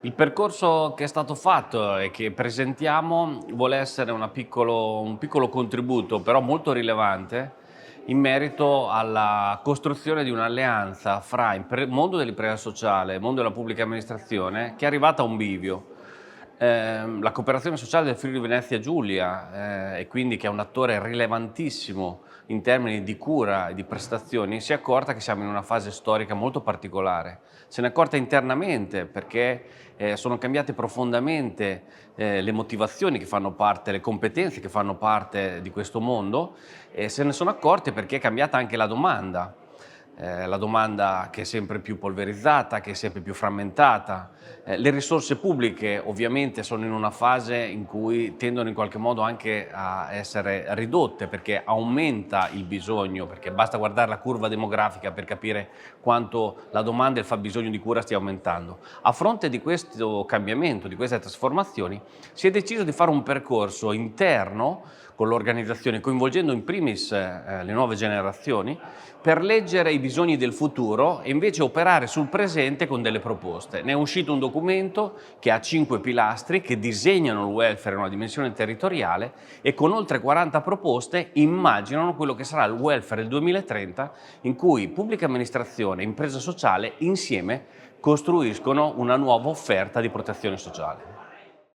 Il percorso che è stato fatto e che presentiamo vuole essere un piccolo contributo, però molto rilevante, in merito alla costruzione di un'alleanza fra mondo dell'impresa sociale, mondo della pubblica amministrazione, che è arrivata a un bivio. La cooperazione sociale del Friuli Venezia Giulia, e quindi che è un attore rilevantissimo in termini di cura e di prestazioni, si è accorta che siamo in una fase storica molto particolare. Se n'è accorta internamente perché sono cambiate profondamente le motivazioni che fanno parte, le competenze che fanno parte di questo mondo, e se ne sono accorte perché è cambiata anche la domanda che è sempre più polverizzata, che è sempre più frammentata. Le risorse pubbliche ovviamente sono in una fase in cui tendono in qualche modo anche a essere ridotte, perché aumenta il bisogno, perché basta guardare la curva demografica per capire quanto la domanda e il fabbisogno di cura stia aumentando. A fronte di questo cambiamento, di queste trasformazioni, si è deciso di fare un percorso interno con l'organizzazione, coinvolgendo in primis le nuove generazioni, per leggere i bisogni del futuro e invece operare sul presente con delle proposte. Ne è uscito un documento che ha 5 pilastri che disegnano il welfare in una dimensione territoriale e con oltre 40 proposte immaginano quello che sarà il welfare del 2030, in cui pubblica amministrazione e impresa sociale insieme costruiscono una nuova offerta di protezione sociale.